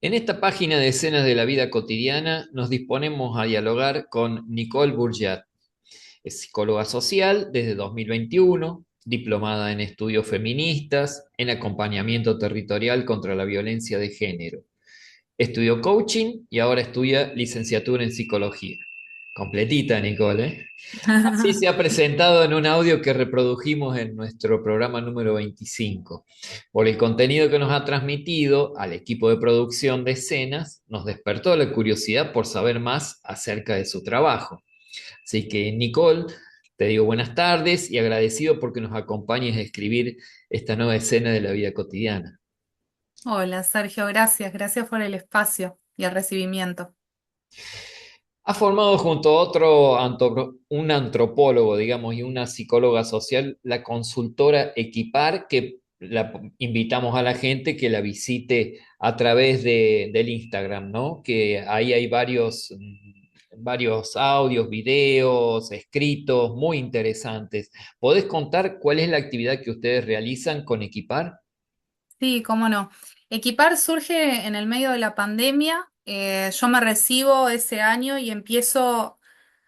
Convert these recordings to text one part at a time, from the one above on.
En esta página de escenas de la vida cotidiana nos disponemos a dialogar con Nicole Bourgeat. Es psicóloga social desde 2021, diplomada en estudios feministas, en acompañamiento territorial contra la violencia de género. Estudió coaching y ahora estudia licenciatura en psicología. Completita, Nicole, ¿eh? Así se ha presentado en un audio que reprodujimos en nuestro programa número 25. Por el contenido que nos ha transmitido al equipo de producción de escenas, nos despertó la curiosidad por saber más acerca de su trabajo. Así que, Nicole, te digo buenas tardes y agradecido porque nos acompañes a escribir esta nueva escena de la vida cotidiana. Hola Sergio, gracias por el espacio y el recibimiento. Ha formado junto a otro un antropólogo, digamos, y una psicóloga social, la consultora Equipar, que la invitamos a la gente que la visite a través del Instagram, ¿no? Que ahí hay varios audios, videos, escritos muy interesantes. ¿Podés contar cuál es la actividad que ustedes realizan con Equipar? Sí, cómo no. Equipar surge en el medio de la pandemia. Yo me recibo ese año y empiezo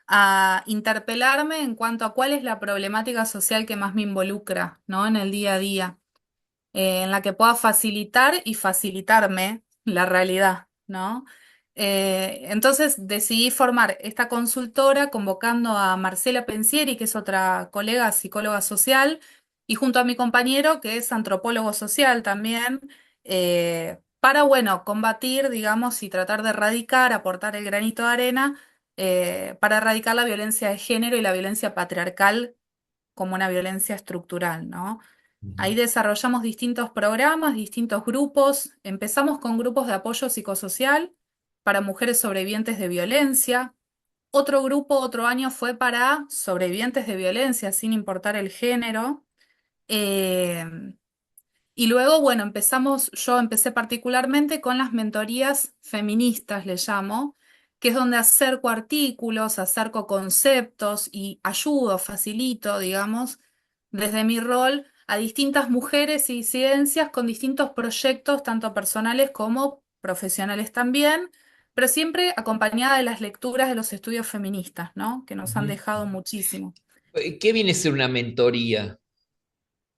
a interpelarme en cuanto a cuál es la problemática social que más me involucra, ¿no? En el día a día, en la que pueda facilitar y facilitarme la realidad, ¿no? Entonces decidí formar esta consultora convocando a Marcela Pensieri, que es otra colega psicóloga social, y junto a mi compañero, que es antropólogo social también, para, bueno, combatir, digamos, y tratar de erradicar, aportar el granito de arena, para erradicar la violencia de género y la violencia patriarcal como una violencia estructural, ¿no? Ahí Ujú. desarrollamos distintos programas, distintos grupos. Empezamos con grupos de apoyo psicosocial para mujeres sobrevivientes de violencia. Otro grupo, otro año fue para sobrevivientes de violencia, sin importar el género. Eh, y luego, bueno, yo empecé particularmente con las mentorías feministas, le llamo, que es donde acerco artículos, acerco conceptos y ayudo, facilito, digamos, desde mi rol a distintas mujeres y disidencias con distintos proyectos, tanto personales como profesionales también, pero siempre acompañada de las lecturas de los estudios feministas, ¿no? Que nos han Ujú. dejado muchísimo. ¿Qué viene a ser una mentoría?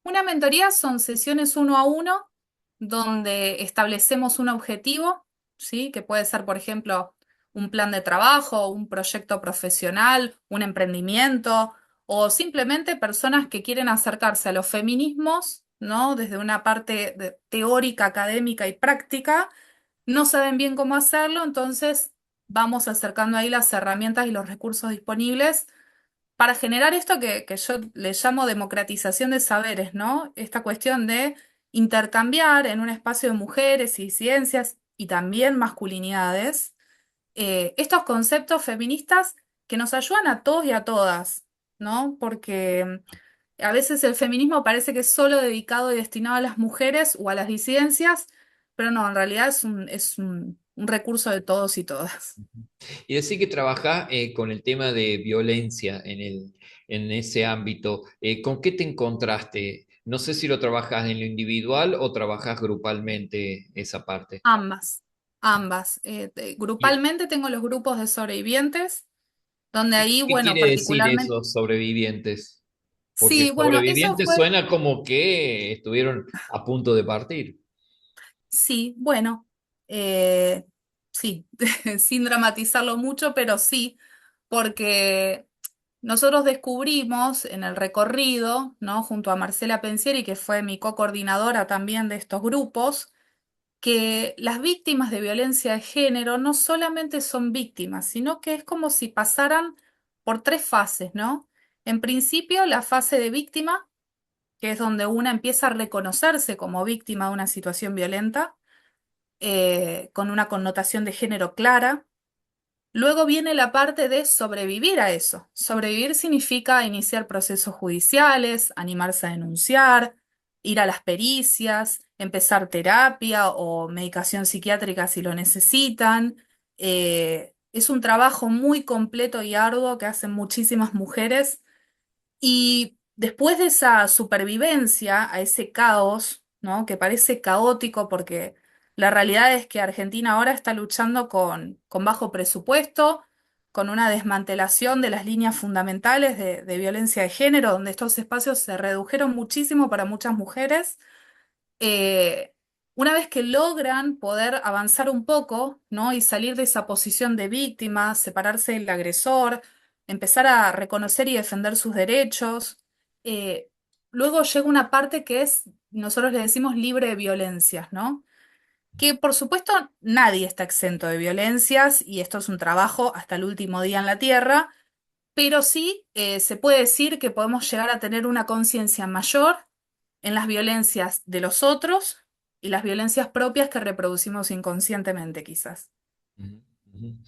Una mentoría son sesiones uno a uno donde establecemos un objetivo, ¿sí? Que puede ser, por ejemplo, un plan de trabajo, un proyecto profesional, un emprendimiento, o simplemente personas que quieren acercarse a los feminismos, ¿no? Desde una parte teórica, académica y práctica, no saben bien cómo hacerlo, entonces vamos acercando ahí las herramientas y los recursos disponibles para generar esto que yo le llamo democratización de saberes, ¿no? Esta cuestión de intercambiar en un espacio de mujeres y ciencias y también masculinidades, estos conceptos feministas que nos ayudan a todos y a todas, ¿no? Porque a veces el feminismo parece que es solo dedicado y destinado a las mujeres o a las disidencias, pero no, en realidad es un recurso de todos y todas. Y decir que trabajás con el tema de violencia en ese ámbito. ¿Con qué te encontraste? No sé si lo trabajás en lo individual o trabajás grupalmente esa parte. Ambas, ambas. ¿Y Grupalmente tengo los grupos de sobrevivientes, donde ahí, qué bueno, quiere decir particularmente, esos sobrevivientes? Porque sí, bueno, eso sobrevivientes fue, suena como que estuvieron a punto de partir. sí, bueno, eh, sí, sin dramatizarlo mucho, pero sí, porque nosotros descubrimos en el recorrido, ¿no? Junto a Marcela Pensieri, que fue mi co-coordinadora también de estos grupos, que las víctimas de violencia de género no solamente son víctimas, sino que es como si pasaran por tres fases, ¿no? En principio, la fase de víctima, que es donde una empieza a reconocerse como víctima de una situación violenta, con una connotación de género clara. Luego viene la parte de sobrevivir a eso. Sobrevivir significa iniciar procesos judiciales, animarse a denunciar, ir a las pericias, empezar terapia o medicación psiquiátrica si lo necesitan. Es un trabajo muy completo y arduo que hacen muchísimas mujeres y después de esa supervivencia a ese caos, ¿no? Que parece caótico porque la realidad es que Argentina ahora está luchando con bajo presupuesto, con una desmantelación de las líneas fundamentales de violencia de género, donde estos espacios se redujeron muchísimo para muchas mujeres. eh, una vez que logran poder avanzar un poco, ¿no? Y salir de esa posición de víctima, separarse del agresor, empezar a reconocer y defender sus derechos, eh, luego llega una parte que es, nosotros le decimos libre de violencias, ¿no? Que por supuesto nadie está exento de violencias y esto es un trabajo hasta el último día en la tierra, pero sí se puede decir que podemos llegar a tener una conciencia mayor en las violencias de los otros y las violencias propias que reproducimos inconscientemente, quizás. Ujú, ujú.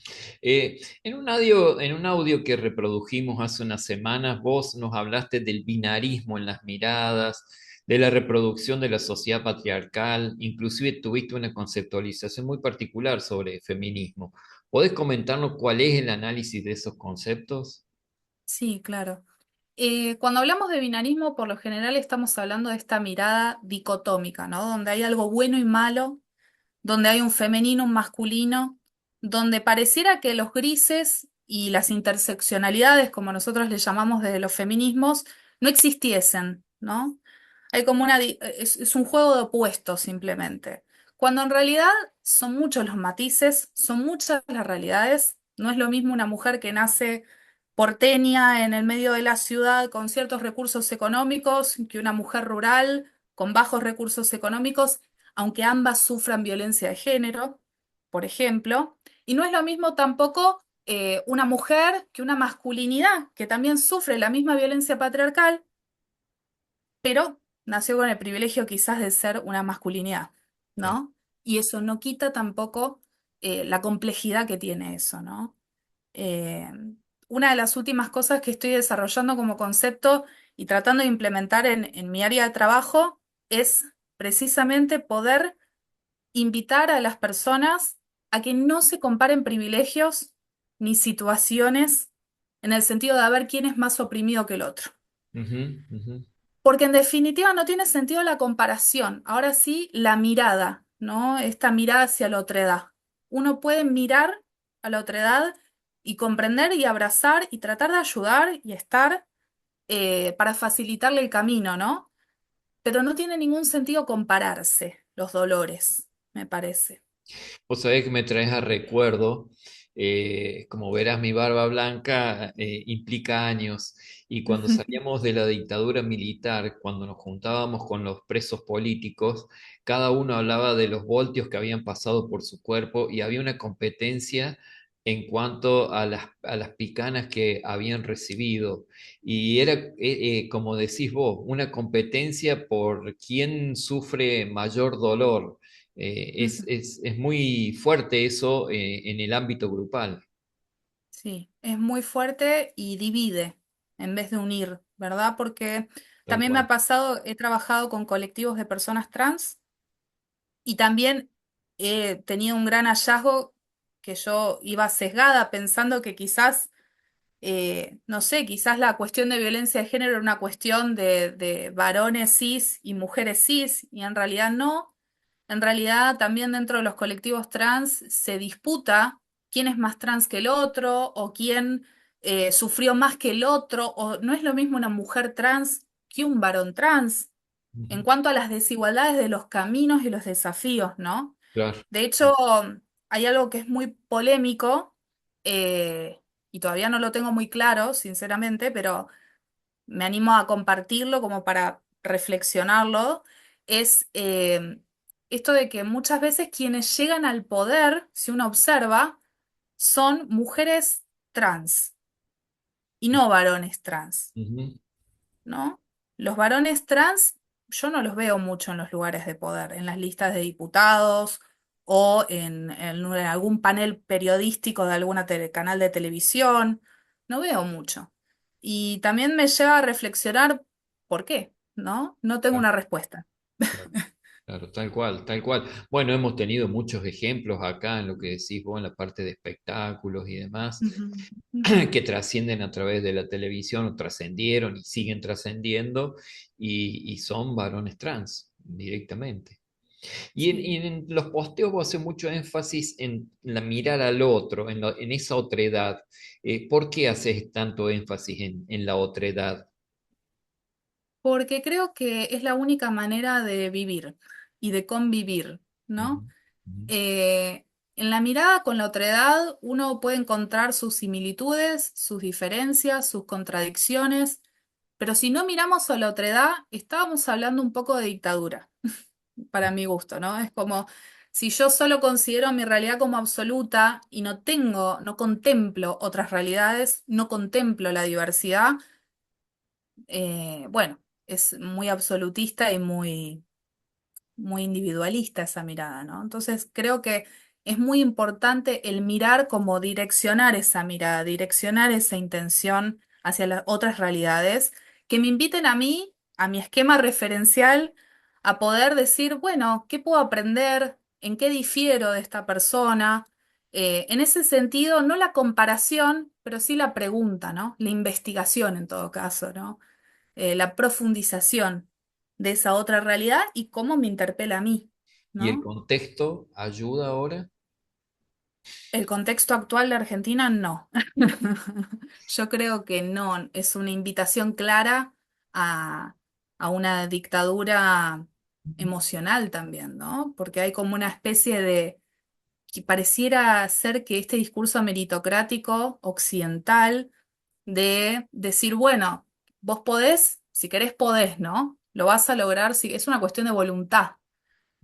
En un audio que reprodujimos hace unas semanas, vos nos hablaste del binarismo en las miradas, de la reproducción de la sociedad patriarcal, inclusive tuviste una conceptualización muy particular sobre feminismo. ¿Podés comentarnos cuál es el análisis de esos conceptos? Sí, claro. Cuando hablamos de binarismo, por lo general estamos hablando de esta mirada dicotómica, ¿no? Donde hay algo bueno y malo, donde hay un femenino, un masculino, donde pareciera que los grises y las interseccionalidades, como nosotros le llamamos desde los feminismos, no existiesen, ¿no? Hay como es un juego de opuestos simplemente. Cuando en realidad son muchos los matices, son muchas las realidades. No es lo mismo una mujer que nace porteña en el medio de la ciudad con ciertos recursos económicos que una mujer rural con bajos recursos económicos, aunque ambas sufran violencia de género, por ejemplo. Y no es lo mismo tampoco una mujer que una masculinidad que también sufre la misma violencia patriarcal, pero nació con el privilegio quizás de ser una masculinidad, Claro. ¿no? Y eso no quita tampoco la complejidad que tiene eso, ¿no? Eh, una de las últimas cosas que estoy desarrollando como concepto y tratando de implementar en mi área de trabajo es precisamente poder invitar a las personas a que no se comparen privilegios ni situaciones en el sentido de ver quién es más oprimido que el otro. Ujú, ujú. Porque en definitiva no tiene sentido la comparación. Ahora sí, la mirada, ¿no? Esta mirada hacia la otredad. Uno puede mirar a la otredad y comprender y abrazar y tratar de ayudar y estar para facilitarle el camino, ¿no? Pero no tiene ningún sentido compararse los dolores, me parece. Vos sabés que me traes a recuerdo, como verás, mi barba blanca implica años, y cuando salíamos de la dictadura militar, cuando nos juntábamos con los presos políticos, cada uno hablaba de los voltios que habían pasado por su cuerpo y había una competencia en cuanto a las picanas que habían recibido. Y era, como decís vos, una competencia por quién sufre mayor dolor. Es muy fuerte eso en el ámbito grupal, Sí, es muy fuerte y divide en vez de unir, ¿verdad? Porque tal también me cual. ha pasado, he trabajado con colectivos de personas trans y también he tenido un gran hallazgo que yo iba sesgada pensando que quizás, no sé, quizás la cuestión de violencia de género era una cuestión de varones cis y mujeres cis y en realidad no. En realidad, también dentro de los colectivos trans se disputa quién es más trans que el otro o quién sufrió más que el otro, o no es lo mismo una mujer trans que un varón trans en Ujú. cuanto a las desigualdades de los caminos y los desafíos, ¿no? Claro. De hecho, hay algo que es muy polémico eh, y todavía no lo tengo muy claro, sinceramente, pero me animo a compartirlo como para reflexionarlo, es esto de que muchas veces quienes llegan al poder, si uno observa, son mujeres trans y no varones trans, Ujú. ¿no? Los varones trans yo no los veo mucho en los lugares de poder, en las listas de diputados o en algún panel periodístico de algún canal de televisión, no veo mucho. Y también me lleva a reflexionar por qué, ¿no? No tengo Claro, una respuesta. claro. Claro, tal cual, tal cual. Bueno, hemos tenido muchos ejemplos acá en lo que decís vos, en la parte de espectáculos y demás, Ujú, ujú. que trascienden a través de la televisión, o trascendieron y siguen trascendiendo, y son varones trans directamente. Y Sí. en los posteos vos haces mucho énfasis en la mirar al otro, en esa otredad. ¿Por qué haces tanto énfasis en la otredad? Porque creo que es la única manera de vivir y de convivir, Ujú, ¿no? ujú, Eh, en la mirada con la otredad uno puede encontrar sus similitudes, sus diferencias, sus contradicciones, pero si no miramos a la otredad, estábamos hablando un poco de dictadura, para mi gusto, ¿no? Es como si yo solo considero mi realidad como absoluta y no tengo, no contemplo otras realidades, no contemplo la diversidad, bueno, es muy absolutista y muy individualista esa mirada, ¿no? Entonces creo que es muy importante el mirar como direccionar esa mirada, direccionar esa intención hacia las otras realidades que me inviten a mí, a mi esquema referencial, a poder decir, bueno, ¿qué puedo aprender? ¿En qué difiero de esta persona? En ese sentido, no la comparación, pero sí la pregunta, ¿no? La investigación en todo caso, ¿no? La profundización de esa otra realidad y cómo me interpela a mí, ¿Y el ¿no? contexto ayuda ahora? El contexto actual de Argentina, no. Yo creo que no, es una invitación clara a, a una dictadura emocional también, ¿no? Porque hay como una especie de, que pareciera ser que este discurso meritocrático occidental de decir, bueno, vos podés, si querés podés, ¿no? Lo vas a lograr, si es una cuestión de voluntad.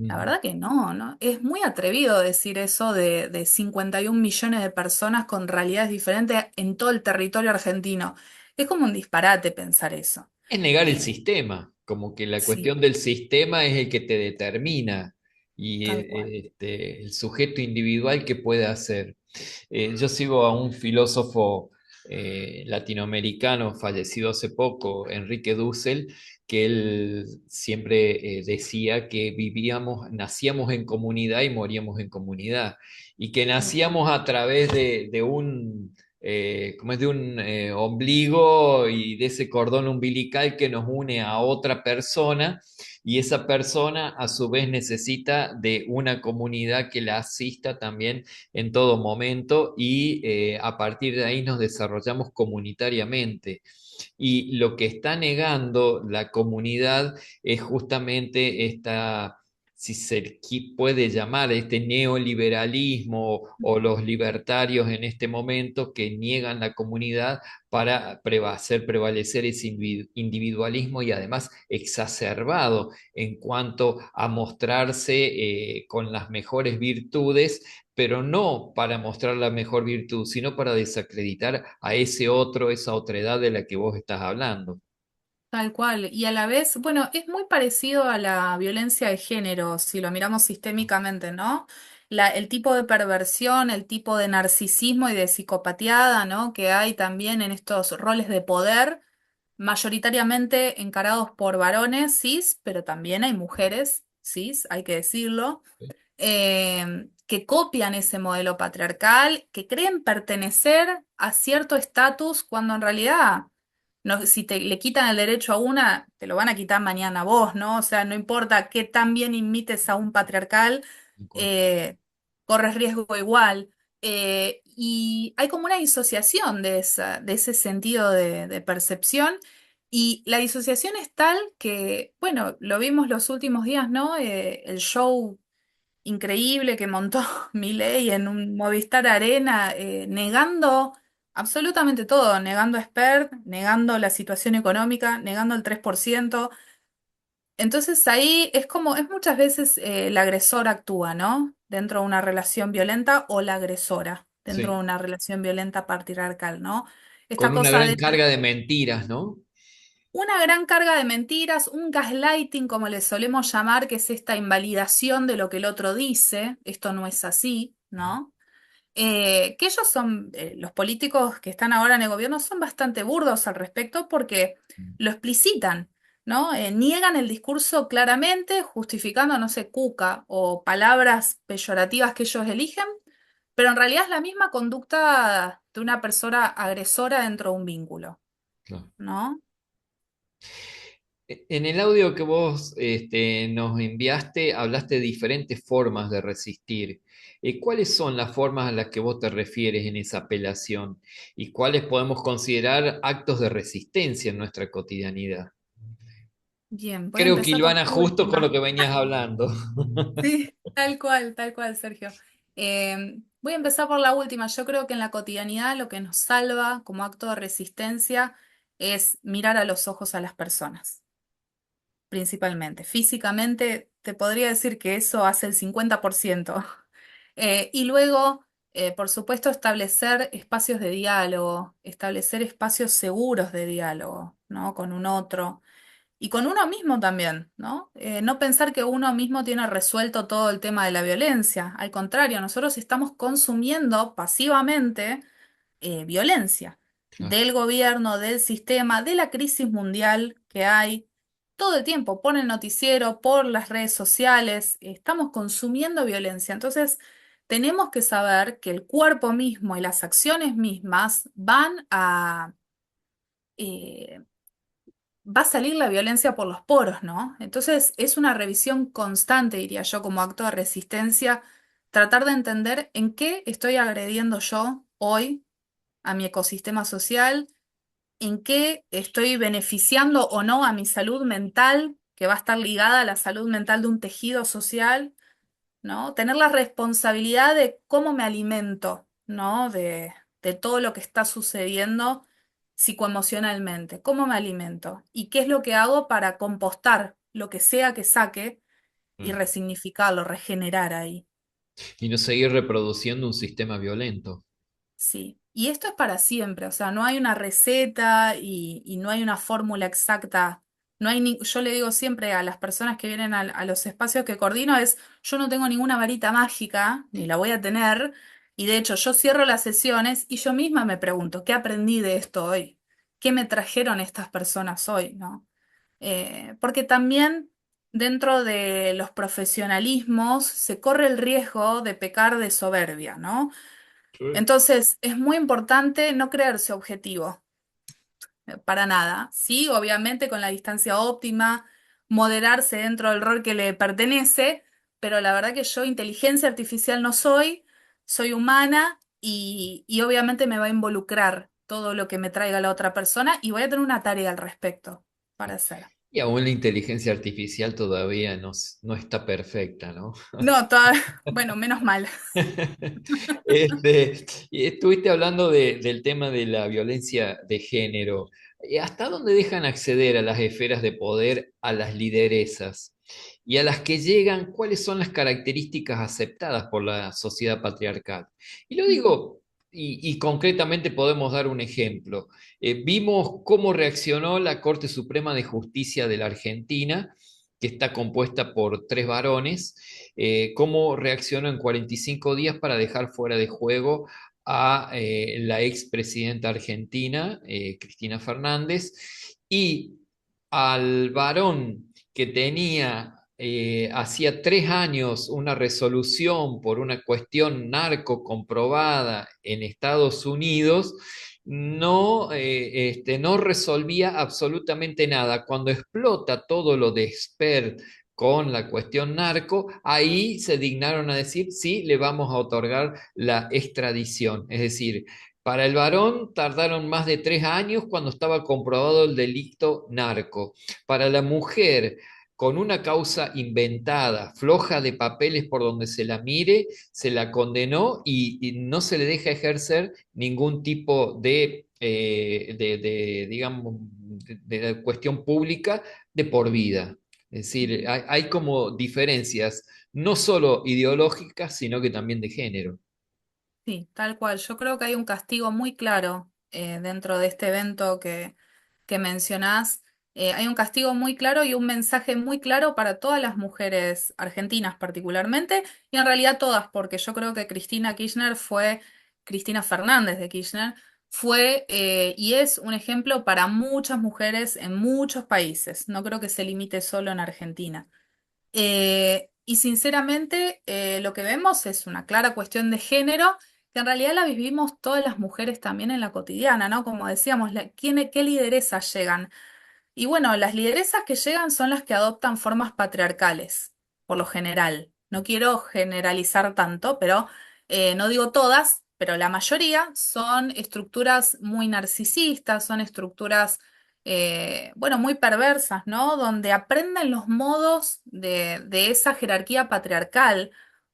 La Ujú. verdad que no, ¿no? Es muy atrevido decir eso de 51 millones de personas con realidades diferentes en todo el territorio argentino. Es como un disparate pensar eso. Es negar el Eh, sistema, como que la sí, cuestión del sistema es el que te determina y tal cual. el sujeto individual que puede hacer. Yo sigo a un filósofo latinoamericano fallecido hace poco, Enrique Dussel, que él siempre decía que vivíamos, nacíamos en comunidad y moríamos en comunidad, y que Ujú, nacíamos a través de un como es de un ombligo y de ese cordón umbilical que nos une a otra persona, y esa persona a su vez necesita de una comunidad que la asista también en todo momento, y a partir de ahí nos desarrollamos comunitariamente. Y lo que está negando la comunidad es justamente esta, si se puede llamar, este neoliberalismo o los libertarios en este momento, que niegan la comunidad para hacer prevalecer ese individualismo, y además exacerbado en cuanto a mostrarse con las mejores virtudes, pero no para mostrar la mejor virtud, sino para desacreditar a ese otro, esa otredad de la que vos estás hablando. tal cual. Y a la vez, bueno, es muy parecido a la violencia de género, si lo miramos sistémicamente, ¿no? El tipo de perversión, el tipo de narcisismo y de psicopatiada, ¿no? Que hay también en estos roles de poder mayoritariamente encarados por varones cis, pero también hay mujeres cis, hay que decirlo, que copian ese modelo patriarcal, que creen pertenecer a cierto estatus cuando en realidad no, si te le quitan el derecho a una, te lo van a quitar mañana a vos, ¿no? O sea, no importa qué tan bien imites a un patriarcal, eh, corres riesgo igual. Y hay como una disociación de ese sentido de percepción. Y la disociación es tal que, bueno, lo vimos los últimos días, ¿no? El show increíble que montó Milei en un Movistar Arena, negando absolutamente todo, negando a Spert, negando la situación económica, negando el 3%. Entonces ahí es como, es muchas veces el agresor actúa, ¿no? Dentro de una relación violenta o la agresora dentro de Sí, una relación violenta patriarcal, ¿no? Esta con una cosa gran de carga de mentiras, ¿no? una gran carga de mentiras, un gaslighting, como le solemos llamar, que es esta invalidación de lo que el otro dice, esto no es así, ¿no? Que ellos son, los políticos que están ahora en el gobierno son bastante burdos al respecto porque lo explicitan. ¿no? Niegan el discurso claramente, justificando, no sé, cuca o palabras peyorativas que ellos eligen, pero en realidad es la misma conducta de una persona agresora dentro de un vínculo, Claro. ¿no? En el audio que vos nos enviaste, hablaste de diferentes formas de resistir. ¿Cuáles son las formas a las que vos te refieres en esa apelación? ¿Y cuáles podemos considerar actos de resistencia en nuestra cotidianidad? Bien, voy a Creo que empezar por Ilvana, la justo con lo última. que venías hablando. Sí, tal cual, Sergio. Voy a empezar por la última. Yo creo que en la cotidianidad lo que nos salva como acto de resistencia es mirar a los ojos a las personas, principalmente. Físicamente, te podría decir que eso hace el 50%. Y luego, por supuesto, establecer espacios de diálogo, establecer espacios seguros de diálogo, ¿no? Con un otro. Y con uno mismo también, ¿no? No pensar que uno mismo tiene resuelto todo el tema de la violencia. Al contrario, nosotros estamos consumiendo pasivamente violencia Claro. del gobierno, del sistema, de la crisis mundial que hay. Todo el tiempo, por el noticiero, por las redes sociales, estamos consumiendo violencia. Entonces, tenemos que saber que el cuerpo mismo y las acciones mismas van a... eh, va a salir la violencia por los poros, ¿no? Entonces es una revisión constante, diría yo, como acto de resistencia, tratar de entender en qué estoy agrediendo yo hoy a mi ecosistema social, en qué estoy beneficiando o no a mi salud mental, que va a estar ligada a la salud mental de un tejido social, ¿no? Tener la responsabilidad de cómo me alimento, ¿no? De todo lo que está sucediendo psicoemocionalmente, cómo me alimento y qué es lo que hago para compostar lo que sea que saque y Mm. resignificarlo, regenerar ahí. Y no seguir reproduciendo un sistema violento. Sí, y esto es para siempre, o sea, no hay una receta y no hay una fórmula exacta. No hay yo le digo siempre a las personas que vienen a los espacios que coordino es, yo no tengo ninguna varita mágica, ni la voy a tener, y de hecho yo cierro las sesiones y yo misma me pregunto, ¿qué aprendí de esto hoy? ¿Qué me trajeron estas personas hoy, ¿no? Porque también dentro de los profesionalismos se corre el riesgo de pecar de soberbia, ¿no? Sí. Entonces, es muy importante no creerse objetivo, para nada. Sí, obviamente con la distancia óptima, moderarse dentro del rol que le pertenece, pero la verdad que yo inteligencia artificial no soy, soy humana y obviamente me va a involucrar todo lo que me traiga la otra persona y voy a tener una tarea al respecto para hacer. Y aún la inteligencia artificial todavía no está perfecta, ¿no? No, bueno, menos mal. Y estuviste hablando del tema de la violencia de género. ¿Hasta dónde dejan acceder a las esferas de poder a las lideresas? Y a las que llegan, ¿cuáles son las características aceptadas por la sociedad patriarcal? Y lo Ujú, digo, y concretamente podemos dar un ejemplo. Vimos cómo reaccionó la Corte Suprema de Justicia de la Argentina, que está compuesta por tres varones, cómo reaccionó en 45 días para dejar fuera de juego a la expresidenta argentina, Cristina Fernández, y al varón que tenía hacía 3 años una resolución por una cuestión narco comprobada en Estados Unidos, no resolvía absolutamente nada. Cuando explota todo lo de Spert con la cuestión narco, ahí se dignaron a decir, sí, le vamos a otorgar la extradición. Es decir, para el varón tardaron más de 3 años cuando estaba comprobado el delito narco. Para la mujer, con una causa inventada, floja de papeles por donde se la mire, se la condenó y no se le deja ejercer ningún tipo digamos, de cuestión pública de por vida. Es decir, ujú. hay como diferencias, no solo ideológicas, sino que también de género. Sí, tal cual. Yo creo que hay un castigo muy claro dentro de este evento que mencionás. Hay un castigo muy claro y un mensaje muy claro para todas las mujeres argentinas particularmente, y en realidad todas, porque yo creo que Cristina Fernández de Kirchner, fue y es un ejemplo para muchas mujeres en muchos países. No creo que se limite solo en Argentina. Y sinceramente, lo que vemos es una clara cuestión de género, que en realidad la vivimos todas las mujeres también en la cotidiana, ¿no? Como decíamos, ¿qué lideresas llegan? Y bueno, las lideresas que llegan son las que adoptan formas patriarcales, por lo general. No quiero generalizar tanto, pero no digo todas, pero la mayoría son estructuras muy narcisistas, son estructuras, bueno, muy perversas, ¿no? Donde aprenden los modos de esa jerarquía patriarcal,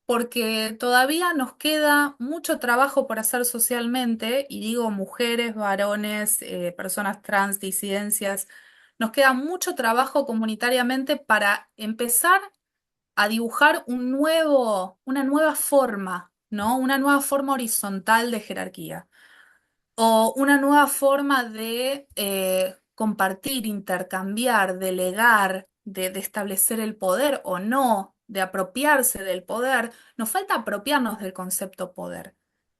porque todavía nos queda mucho trabajo por hacer socialmente, y digo mujeres, varones, personas trans, disidencias. Nos queda mucho trabajo comunitariamente para empezar a dibujar una nueva forma, ¿no? Una nueva forma horizontal de jerarquía o una nueva forma de compartir, intercambiar, delegar, de establecer el poder o no, de apropiarse del poder. Nos falta apropiarnos del concepto poder.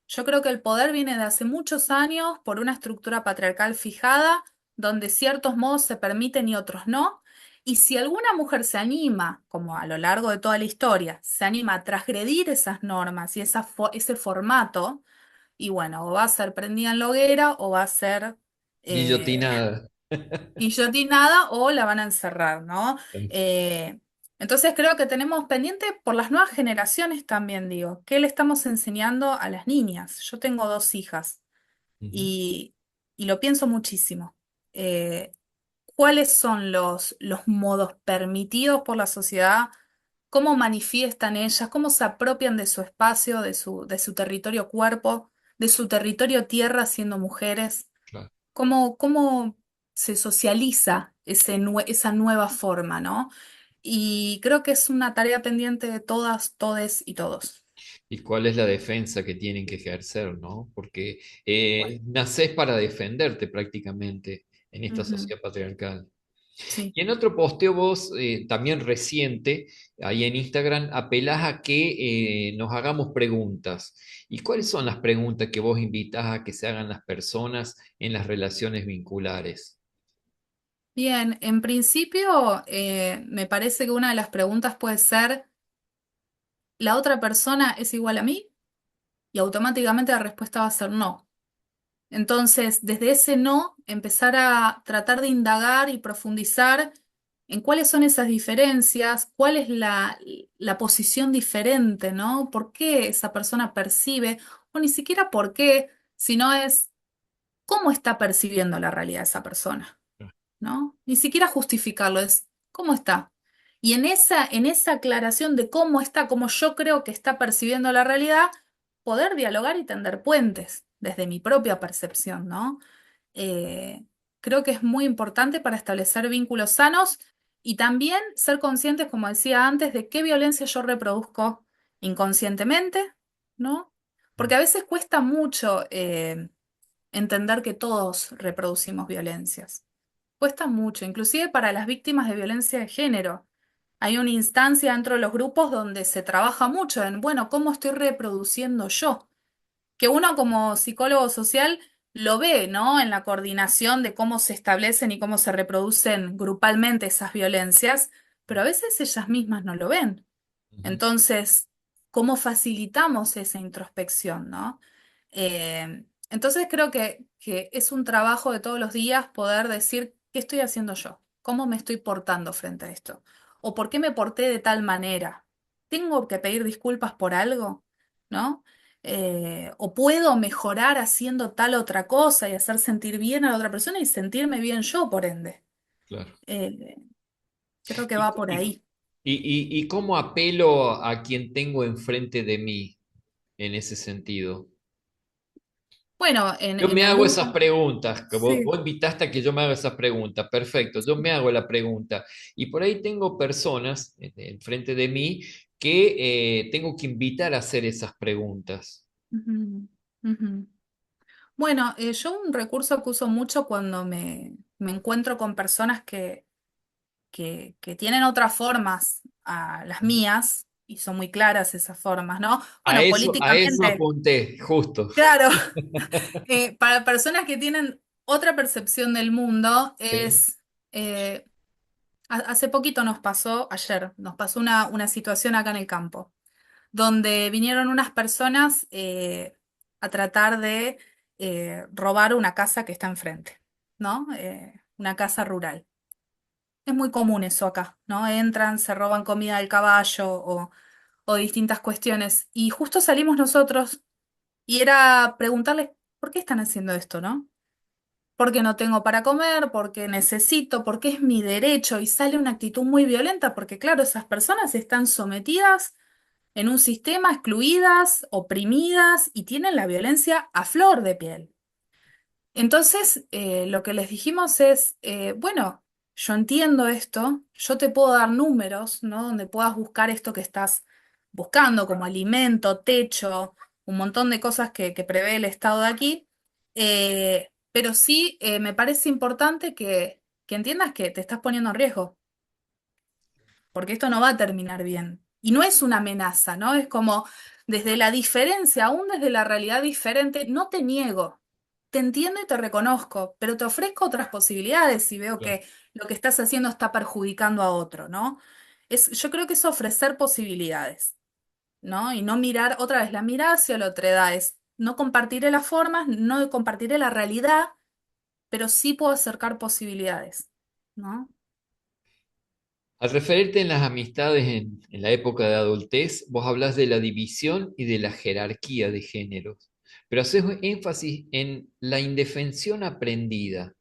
Yo creo que el poder viene de hace muchos años por una estructura patriarcal fijada, donde ciertos modos se permiten y otros no. Y si alguna mujer se anima, como a lo largo de toda la historia, se anima a transgredir esas normas y ese formato, y bueno, o va a ser prendida en la hoguera o va a ser eh, Guillotinada. guillotinada o la van a encerrar, ¿no? Eh, entonces creo que tenemos pendiente por las nuevas generaciones también, digo, ¿qué le estamos enseñando a las niñas? Yo tengo dos hijas Ujú. y, y lo pienso muchísimo. Eh, ¿Cuáles son los modos permitidos por la sociedad? ¿Cómo manifiestan ellas? ¿Cómo se apropian de su espacio, de su territorio cuerpo, de su territorio tierra siendo mujeres? Claro. ¿Cómo se socializa esa nueva forma, ¿no? Y creo que es una tarea pendiente de todas, todes y todos. ¿Y cuál es la defensa que tienen que ejercer, ¿no? Porque Bueno, nacés para defenderte prácticamente en esta ujú, sociedad patriarcal. sí. Y en otro posteo vos, también reciente, ahí en Instagram, apelás a que nos hagamos preguntas. ¿Y cuáles son las preguntas que vos invitás a que se hagan las personas en las relaciones vinculares? Bien, en principio me parece que una de las preguntas puede ser, ¿la otra persona es igual a mí? Y automáticamente la respuesta va a ser no. Entonces, desde ese no, empezar a tratar de indagar y profundizar en cuáles son esas diferencias, cuál es la posición diferente, ¿no? ¿Por qué esa persona percibe, o ni siquiera por qué, sino es cómo está percibiendo la realidad esa persona? ¿No? Ni siquiera justificarlo, es cómo está. Y en esa aclaración de cómo está, cómo yo creo que está percibiendo la realidad, poder dialogar y tender puentes desde mi propia percepción, ¿no? Eh, Creo que es muy importante para establecer vínculos sanos y también ser conscientes, como decía antes, de qué violencia yo reproduzco inconscientemente, ¿no? Porque a veces cuesta mucho entender que todos reproducimos violencias. Cuesta mucho, inclusive para las víctimas de violencia de género. Hay una instancia dentro de los grupos donde se trabaja mucho en, bueno, ¿cómo estoy reproduciendo yo? Que uno como psicólogo social lo ve, ¿no? En la coordinación de cómo se establecen y cómo se reproducen grupalmente esas violencias, pero a veces ellas mismas no lo ven. Ujú. Entonces, ¿cómo facilitamos esa introspección, ¿no? Entonces creo que es un trabajo de todos los días poder decir qué estoy haciendo yo, cómo me estoy portando frente a esto, o por qué me porté de tal manera. ¿Tengo que pedir disculpas por algo? ¿No? ¿O puedo mejorar haciendo tal otra cosa y hacer sentir bien a la otra persona y sentirme bien yo, por ende? Claro. Eh, Creo que ¿Y, va cu- por y, ahí. y cómo apelo a quien tengo enfrente de mí en ese sentido? Bueno, Yo en me el hago esas mundo. preguntas, que vos Sí. invitaste a que yo me haga esas preguntas, perfecto, yo me hago la pregunta. Y por ahí tengo personas enfrente de mí que tengo que invitar a hacer esas preguntas. Ujú, ujú. Bueno, yo un recurso que uso mucho cuando me encuentro con personas que tienen otras formas a las mías y son muy claras esas formas, ¿no? A Bueno, eso políticamente, apunté, justo. claro, para personas que tienen otra percepción del mundo, Sí. eh, hace poquito nos pasó, ayer, nos pasó una situación acá en el campo, donde vinieron unas personas a tratar de robar una casa que está enfrente, ¿no? Una casa rural. Es muy común eso acá, ¿no? Entran, se roban comida del caballo o distintas cuestiones. Y justo salimos nosotros y era preguntarles, ¿por qué están haciendo esto, no? Porque no tengo para comer, porque necesito, porque es mi derecho. Y sale una actitud muy violenta, porque claro, esas personas están sometidas en un sistema, excluidas, oprimidas y tienen la violencia a flor de piel. Entonces, lo que les dijimos es, bueno, yo entiendo esto, yo te puedo dar números, ¿no? Donde puedas buscar esto que estás buscando, como alimento, techo, un montón de cosas que prevé el Estado de aquí. Pero sí, me parece importante que entiendas que te estás poniendo en riesgo, porque esto no va a terminar bien. Y no es una amenaza, ¿no? Es como desde la diferencia, aún desde la realidad diferente, no te niego, te entiendo y te reconozco, pero te ofrezco otras posibilidades si veo Claro. que lo que estás haciendo está perjudicando a otro, ¿no? Yo creo que es ofrecer posibilidades, ¿no? Y no mirar otra vez la mirada hacia la otredad, es no compartiré las formas, no compartiré la realidad, pero sí puedo acercar posibilidades, ¿no? Al referirte en las amistades en la época de adultez, vos hablas de la división y de la jerarquía de géneros, pero haces énfasis en la indefensión aprendida.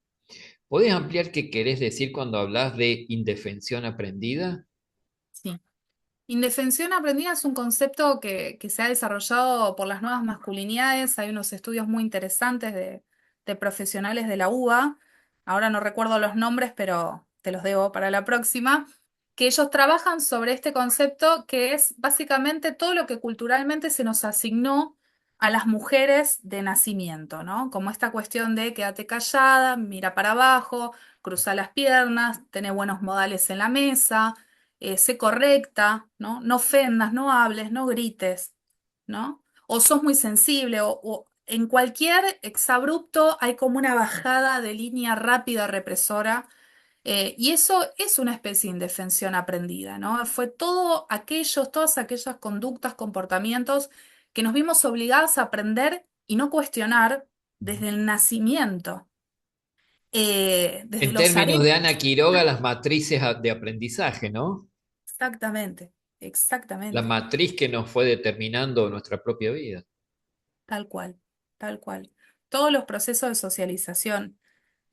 ¿Podés ampliar qué querés decir cuando hablas de indefensión aprendida? Sí. Indefensión aprendida es un concepto que se ha desarrollado por las nuevas masculinidades. Hay unos estudios muy interesantes de profesionales de la UBA. Ahora no recuerdo los nombres, pero te los debo para la próxima. Que ellos trabajan sobre este concepto que es básicamente todo lo que culturalmente se nos asignó a las mujeres de nacimiento, ¿no? Como esta cuestión de quédate callada, mira para abajo, cruza las piernas, tener buenos modales en la mesa, sé correcta, ¿no? No ofendas, no hables, no grites, ¿no? O sos muy sensible, o en cualquier exabrupto hay como una bajada de línea rápida represora, y eso es una especie de indefensión aprendida, ¿no? Fue todas aquellas conductas, comportamientos que nos vimos obligadas a aprender y no cuestionar desde el nacimiento, desde En los términos de aretes. Ana Quiroga, las matrices de aprendizaje, ¿no? Exactamente, La exactamente. matriz que nos fue determinando nuestra propia vida. Tal cual, tal cual. Todos los procesos de socialización,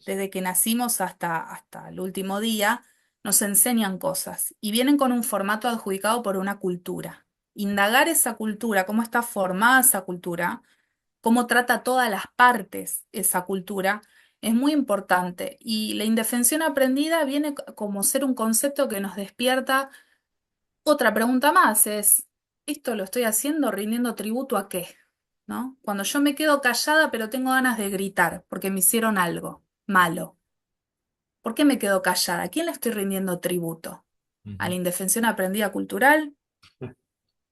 desde que nacimos hasta el último día, nos enseñan cosas y vienen con un formato adjudicado por una cultura. Indagar esa cultura, cómo está formada esa cultura, cómo trata todas las partes esa cultura, es muy importante. Y la indefensión aprendida viene como ser un concepto que nos despierta. Otra pregunta más es, ¿esto lo estoy haciendo rindiendo tributo a qué? ¿No? Cuando yo me quedo callada pero tengo ganas de gritar porque me hicieron algo malo. ¿Por qué me quedo callada? ¿A quién le estoy rindiendo tributo? ¿A la Ujú. indefensión aprendida cultural?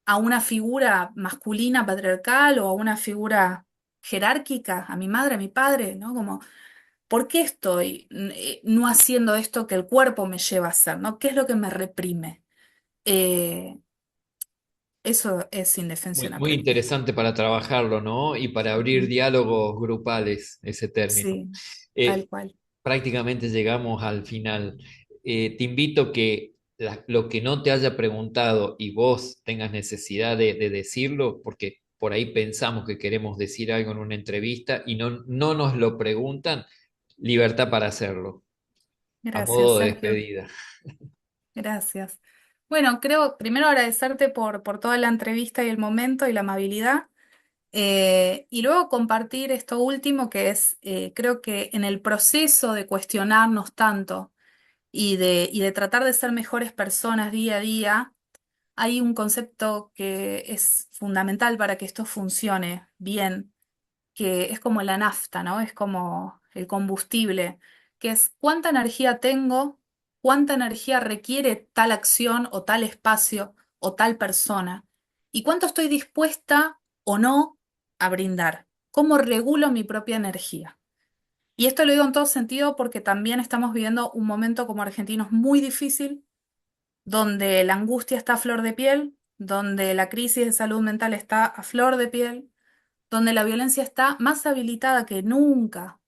¿A una figura masculina patriarcal o a una figura jerárquica? ¿A mi madre, a mi padre? ¿No? Como, ¿por qué estoy no haciendo esto que el cuerpo me lleva a hacer? ¿No? ¿Qué es lo que me reprime? Eh, Eso es Muy, indefensión muy aprendida. interesante para trabajarlo, ¿no? Y para abrir Ujú. diálogos grupales, ese término. Sí, tal Eh, cual. Prácticamente llegamos al final. Te invito que lo que no te haya preguntado y vos tengas necesidad de decirlo, porque por ahí pensamos que queremos decir algo en una entrevista y no nos lo preguntan, libertad para hacerlo, a Gracias, modo de Sergio. despedida. Gracias. Bueno, creo primero agradecerte por toda la entrevista y el momento y la amabilidad. Y luego compartir esto último que es, creo que en el proceso de cuestionarnos tanto y de tratar de ser mejores personas día a día, hay un concepto que es fundamental para que esto funcione bien, que es como la nafta, ¿no? Es como el combustible, que es cuánta energía tengo, cuánta energía requiere tal acción o tal espacio o tal persona? ¿Y cuánto estoy dispuesta o no a brindar? ¿Cómo regulo mi propia energía? Y esto lo digo en todo sentido porque también estamos viviendo un momento como argentinos muy difícil, donde la angustia está a flor de piel, donde la crisis de salud mental está a flor de piel, donde la violencia está más habilitada que nunca,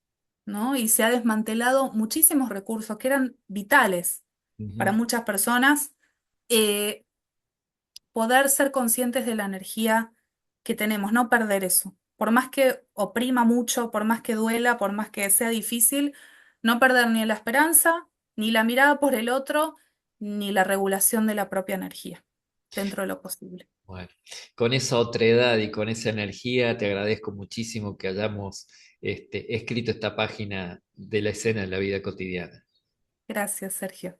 ¿no? Y se ha desmantelado muchísimos recursos que eran vitales para Ujú. muchas personas. eh, Poder ser conscientes de la energía que tenemos, no perder eso. Por más que oprima mucho, por más que duela, por más que sea difícil, no perder ni la esperanza, ni la mirada por el otro, ni la regulación de la propia energía, dentro de lo posible. Bueno, con esa otredad y con esa energía te agradezco muchísimo que hayamos escrito esta página de la escena en la vida cotidiana. Gracias, Sergio.